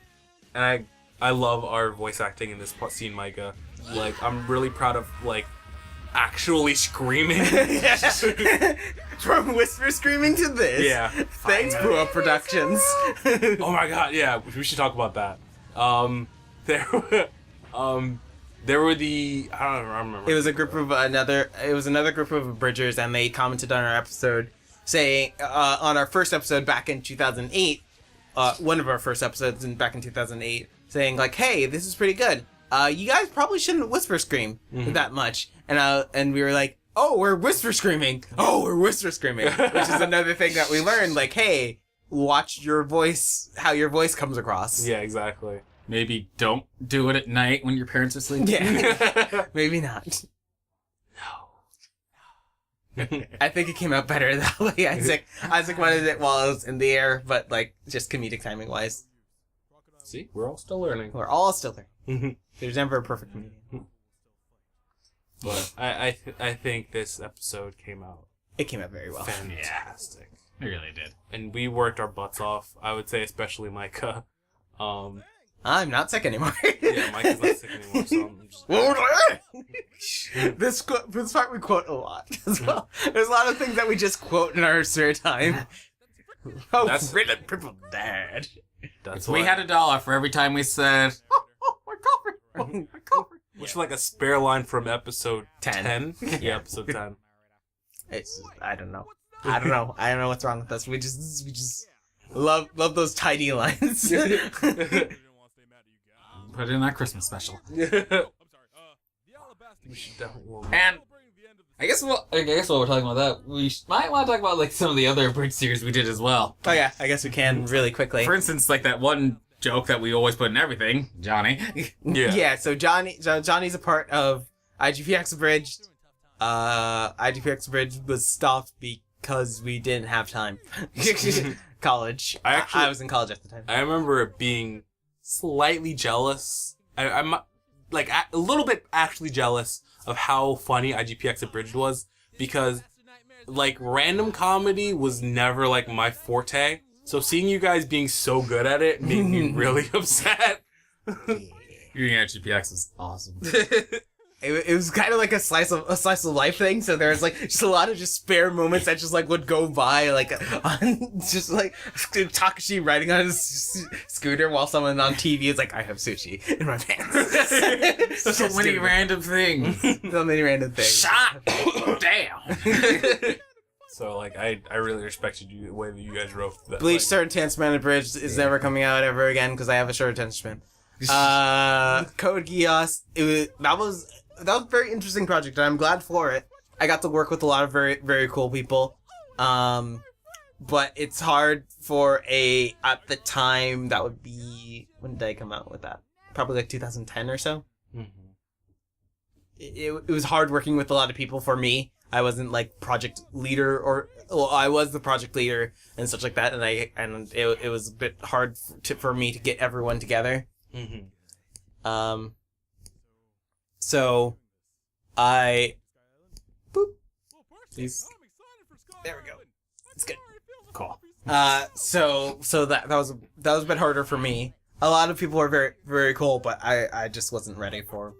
And I love our voice acting in this scene, Micah. Like I'm really proud of like actually screaming. From whisper screaming to this. Yeah. Thanks, Brew Up Productions. Oh my god, yeah, we should talk about that. There were the I don't remember. It was another group of abridgers, and they commented on our episode saying on our first episode back in 2008, one of our first episodes back in 2008, saying like, "Hey, this is pretty good. You guys probably shouldn't whisper scream that much." And we were like, "Oh, we're whisper screaming. Oh, we're whisper screaming," which is another thing that we learned. Like, hey, watch your voice, how your voice comes across. Yeah, exactly. Maybe don't do it at night when your parents are sleeping. Yeah, maybe not. No. I think it came out better that way. Isaac wanted it while it was in the air, but like just comedic timing wise. See, we're all still learning. We're all still there. There's never a perfect comedian. But I think this episode came out It came out very well. fantastic. It really did. And we worked our butts off. I would say especially Micah. I'm not sick anymore. Yeah, Micah's not sick anymore, so I'm just... This part we quote a lot as well. There's a lot of things that we just quote in our spare time. Oh, That's- really people dead. That's We why- had $1 for every time we said, Oh, my coffee. Oh, my coffee. which is like a spare line from episode 10. 10? Yeah, episode 10. It's I don't know. I don't know what's wrong with us. We just love those tiny lines. put it in our Christmas special. We should definitely... And I guess while we're talking about that, we might want to talk about like some of the other bridge series we did as well. Oh yeah, I guess we can really quickly. For instance, like that one joke that we always put in everything, Johnny. Yeah. Yeah, so Johnny's a part of IGPX Abridged. IGPX Abridged was stopped because we didn't have time. College. I was in college at the time. I remember being slightly jealous. I'm like a little bit actually jealous of how funny IGPX Abridged was, because like random comedy was never like my forte. So seeing you guys being so good at it made me really upset. Reading RGPX is awesome. It was kind of like a slice of life thing. So there's like just a lot of just spare moments that just like would go by, like on just like Takashi riding on his scooter while someone on TV is like, I have sushi in my pants. So many random things. So many random things. Shot. Damn. So like I really respected you the way that you guys wrote that. Bleach like, Sword Tensman Abridged is never coming out ever again because I have a Sword Tensman. Code Geass. That was a very interesting project, and I'm glad for it. I got to work with a lot of very, very cool people. But it's hard for at the time, that would be, when did I come out with that? Probably like 2010 or so. Mm-hmm. It was hard working with a lot of people for me. I wasn't like project leader I was the project leader and such like that, and it was a bit hard for me to get everyone together. Mm-hmm. So I boop. Please. There we go. It's good. Cool. So that was a bit harder for me. A lot of people are very, very cool, but I just wasn't ready for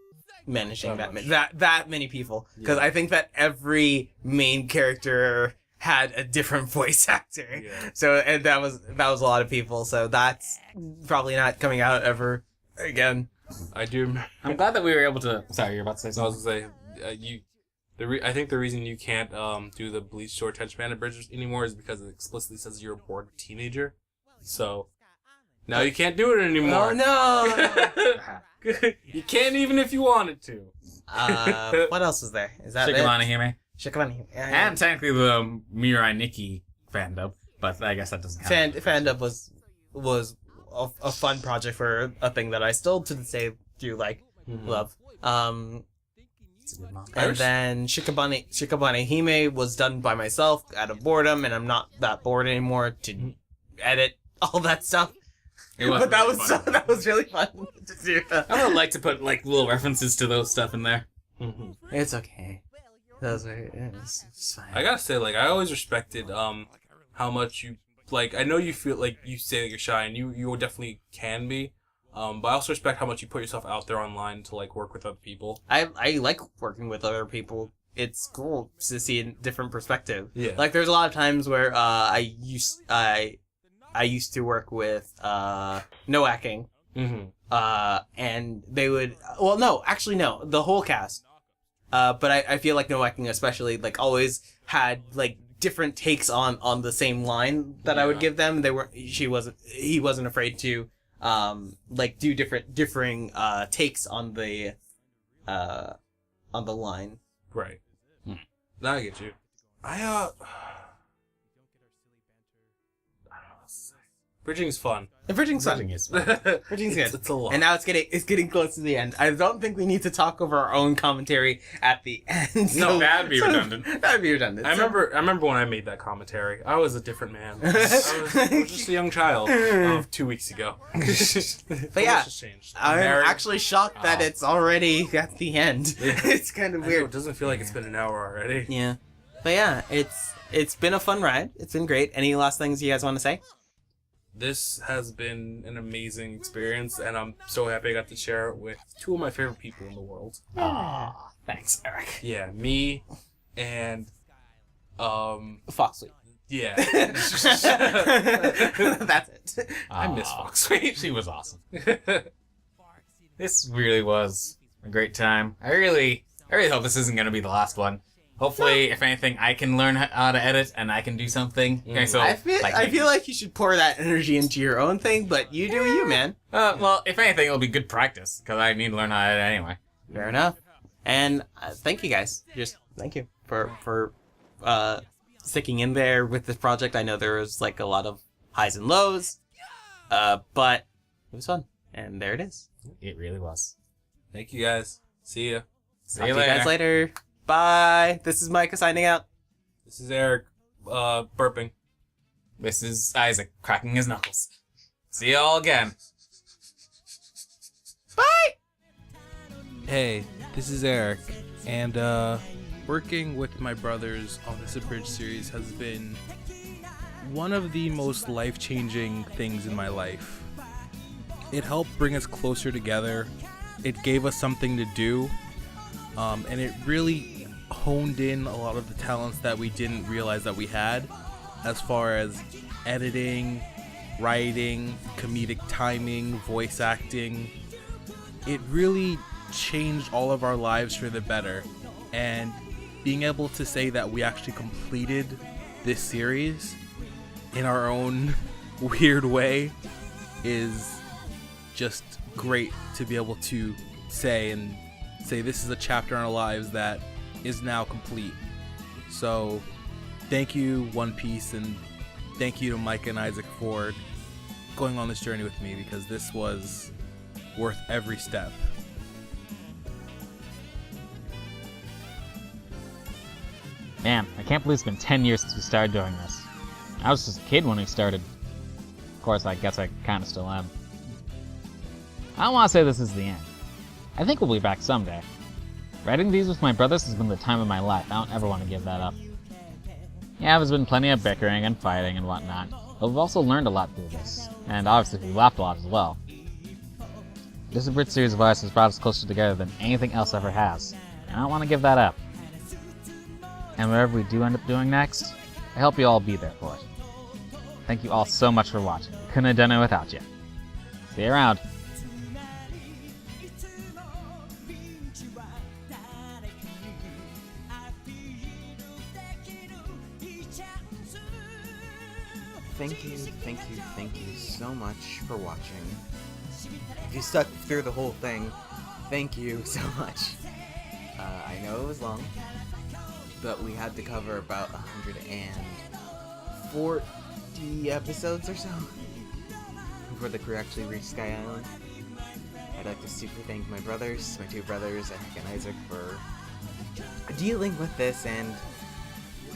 managing that many people, because I think that every main character had a different voice actor. Yeah. So and that was a lot of people. So that's probably not coming out ever again. I do. I'm glad that we were able to. Sorry, you're about to say So I something. was gonna say, I think the reason you can't do the Bleach Sword Tensman Abridged anymore is because it explicitly says you're a bored teenager. So now you can't do it anymore. Oh no! You can't even if you wanted to. What else was there? Is that Shikimani it? Hime. Shikimani. And technically the Mirai Nikki fandom, but I guess that doesn't count. Fandom was a fun project for a thing that I still to this day do like love. And then Shikabane Hime was done by myself out of boredom, and I'm not that bored anymore to edit all that stuff. But that was really fun to do. I would like to put like little references to those stuff in there. It's okay. It's fine. I gotta say, like, I always respected how much you like. I know you feel like you say that you're shy, and you definitely can be. But I also respect how much you put yourself out there online to like work with other people. I like working with other people. It's cool to see a different perspective. Yeah. Like there's a lot of times where I used to work with NOACing. And they would the whole cast. But I feel like NOACing especially like always had like different takes on the same line that I would give them. He wasn't afraid to like do differing takes on the line. Right. Now I get you. I don't know what to say. Bridging's fun. The bridging's fun. Bridging is fun. Bridging's good. It's a lot. And now it's getting close to the end. I don't think we need to talk over our own commentary at the end. No, that'd be redundant. That'd be redundant. I remember when I made that commentary. I was a different man. I was just a young child of 2 weeks ago. But yeah, changed. I'm actually shocked that it's already at the end. It's kind of I know, weird. it doesn't feel like it's been an hour already. Yeah. But yeah, it's been a fun ride. It's been great. Any last things you guys want to say? This has been an amazing experience, and I'm so happy I got to share it with two of my favorite people in the world. Aw, thanks, Eric. Yeah, me and Foxley. yeah. That's it. I miss Foxley. She was awesome. This really was a great time. I really hope this isn't going to be the last one. Hopefully, if anything, I can learn how to edit and I can do something. Okay, so I feel like you should pour that energy into your own thing, but you do you, man. Well, if anything, it'll be good practice because I need to learn how to edit anyway. Fair enough. And thank you guys. Just thank you for sticking in there with this project. I know there was like a lot of highs and lows, but it was fun. And there it is. It really was. Thank you guys. See ya. See Talk you to later. you guys later. Bye. This is Micah signing out. This is Eric, burping. This is Isaac cracking his knuckles. See you all again. Bye. Hey, this is Eric, and working with my brothers on this Abridged series has been one of the most life-changing things in my life. It helped bring us closer together. It gave us something to do, and it really honed in a lot of the talents that we didn't realize that we had, as far as editing, writing, comedic timing, voice acting. It really changed all of our lives for the better, and being able to say that we actually completed this series in our own weird way is just great to be able to say this is a chapter in our lives that is now complete. So thank you, One Piece, and thank you to Mike and Isaac for going on this journey with me, because this was worth every step. Man, I can't believe it's been 10 years since we started doing this. I was just a kid when we started. Of course, I guess I kinda still am. I don't want to say this is the end. I think we'll be back someday. Writing these with my brothers has been the time of my life. I don't ever want to give that up. Yeah, there's been plenty of bickering and fighting and whatnot, but we've also learned a lot through this, and obviously we laughed a lot as well. This Abridged series of ours has brought us closer together than anything else ever has, and I don't want to give that up. And whatever we do end up doing next, I hope you all be there for it. Thank you all so much for watching. Couldn't have done it without you. See you around. Thank you so much for watching. If you stuck through the whole thing, thank you so much. I know it was long, but we had to cover about 140 episodes or so before the crew actually reached Sky Island. I'd like to super thank my brothers, my two brothers, Eric and Isaac, for dealing with this and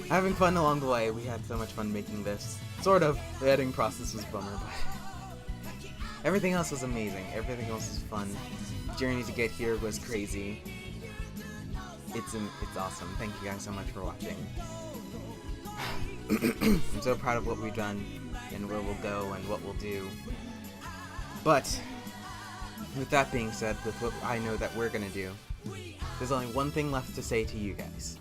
having fun along the way. We had so much fun making this. Sort of. The editing process was a bummer, but everything else was amazing. Everything else was fun. The journey to get here was crazy. It's awesome. Thank you guys so much for watching. I'm so proud of what we've done and where we'll go and what we'll do. But with that being said, with what I know that we're gonna do, there's only one thing left to say to you guys.